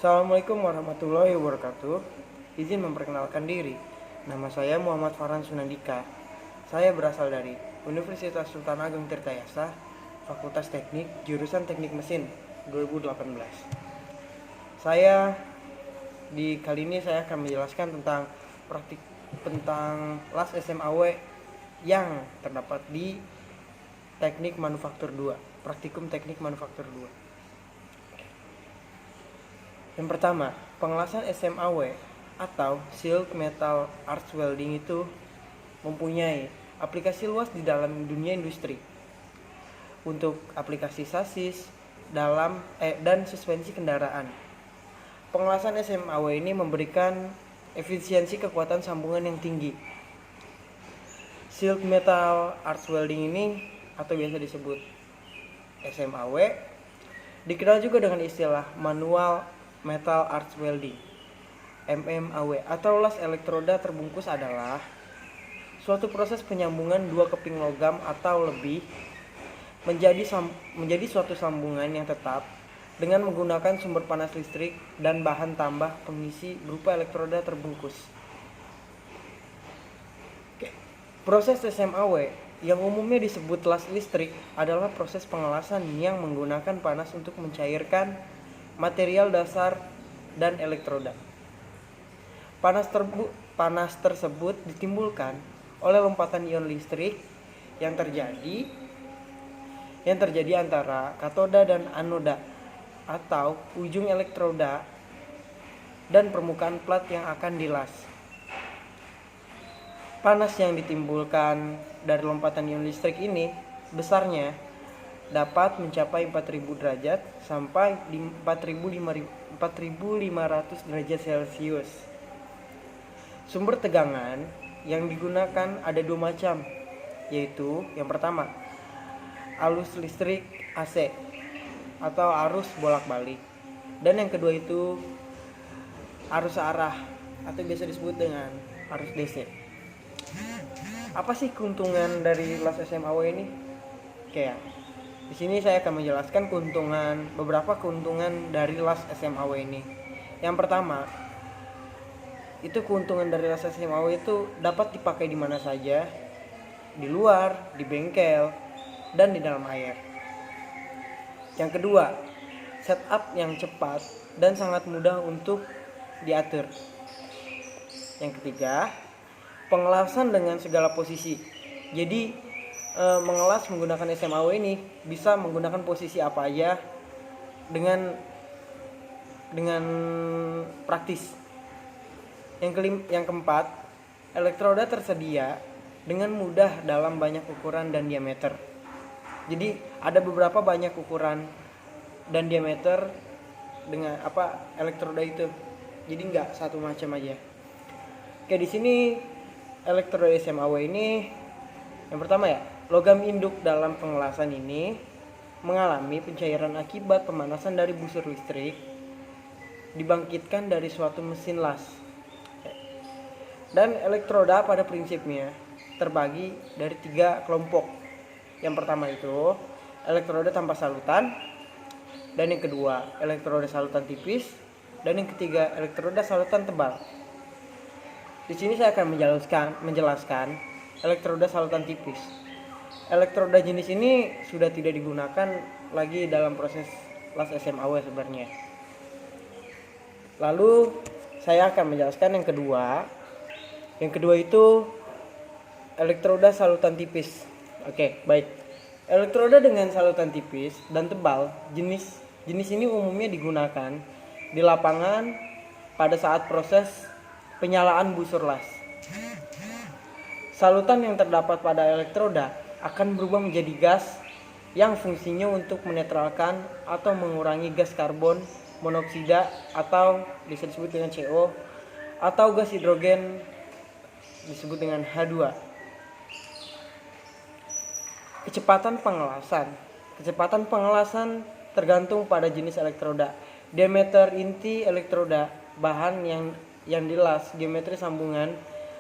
Assalamualaikum warahmatullahi wabarakatuh. Izin memperkenalkan diri. Nama saya Muhammad Farhan Sunandika. Saya berasal dari Universitas Sultan Ageng Tirtayasa, Fakultas Teknik, jurusan Teknik Mesin 2018. Kali ini saya akan menjelaskan tentang las SMAW yang terdapat di Teknik Manufaktur 2, Praktikum Teknik Manufaktur 2. Yang pertama, pengelasan SMAW atau Silk Metal Arch Welding itu mempunyai aplikasi luas di dalam dunia industri. Untuk aplikasi sasis, dan suspensi kendaraan. Pengelasan SMAW ini memberikan efisiensi kekuatan sambungan yang tinggi. Silk Metal Arch Welding ini atau biasa disebut SMAW dikenal juga dengan istilah Manual Metal Arch Welding MMAW atau las elektroda terbungkus adalah suatu proses penyambungan dua keping logam atau lebih menjadi suatu sambungan yang tetap dengan menggunakan sumber panas listrik dan bahan tambah pengisi berupa elektroda terbungkus. Proses SMAW yang umumnya disebut las listrik adalah proses pengelasan yang menggunakan panas untuk mencairkan material dasar dan elektroda. Panas tersebut ditimbulkan oleh lompatan ion listrik yang terjadi antara katoda dan anoda atau ujung elektroda dan permukaan plat yang akan dilas. Panas yang ditimbulkan dari lompatan ion listrik ini besarnya dapat mencapai 4000 derajat sampai 4500 derajat Celcius. Sumber tegangan yang digunakan ada dua macam, yaitu yang pertama, arus listrik AC atau arus bolak-balik, dan yang kedua itu arus arah atau biasa disebut dengan arus DC. Apa sih keuntungan dari las SMAW ini? Di sini saya akan menjelaskan beberapa keuntungan dari las SMAW ini. Yang pertama, itu keuntungan dari las SMAW itu dapat dipakai di mana saja, di luar, di bengkel, dan di dalam air. Yang kedua, setup yang cepat dan sangat mudah untuk diatur. Yang ketiga, pengelasan dengan segala posisi. Jadi mengelas menggunakan SMAW ini bisa menggunakan posisi apa aja dengan praktis. Yang keempat, elektroda tersedia dengan mudah dalam banyak ukuran dan diameter. Jadi ada beberapa banyak ukuran dan diameter dengan elektroda itu. Jadi nggak satu macam aja. Di sini elektroda SMAW ini yang pertama logam induk dalam pengelasan ini mengalami pencairan akibat pemanasan dari busur listrik dibangkitkan dari suatu mesin las. Dan elektroda pada prinsipnya terbagi dari 3 kelompok. Yang pertama itu elektroda tanpa salutan, dan yang kedua elektroda salutan tipis, dan yang ketiga elektroda salutan tebal. Di sini saya akan menjelaskan elektroda salutan tipis. Elektroda jenis ini sudah tidak digunakan lagi dalam proses las SMAW sebenarnya. Lalu saya akan menjelaskan yang kedua. Yang kedua itu elektroda salutan tipis. Baik. Elektroda dengan salutan tipis dan tebal, jenis ini umumnya digunakan di lapangan pada saat proses penyalaan busur las. Salutan yang terdapat pada elektroda akan berubah menjadi gas yang fungsinya untuk menetralkan atau mengurangi gas karbon monoksida atau bisa disebut dengan CO, atau gas hidrogen disebut dengan H2. Kecepatan pengelasan tergantung pada jenis elektroda, diameter inti elektroda, bahan yang dilas, geometri sambungan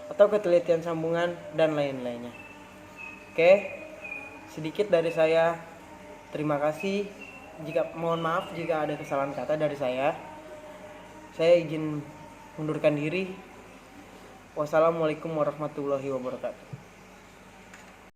atau ketelitian sambungan, dan lain-lainnya. Sedikit dari saya. Terima kasih. Mohon maaf jika ada kesalahan kata dari saya. Saya izin mundurkan diri. Wassalamualaikum warahmatullahi wabarakatuh.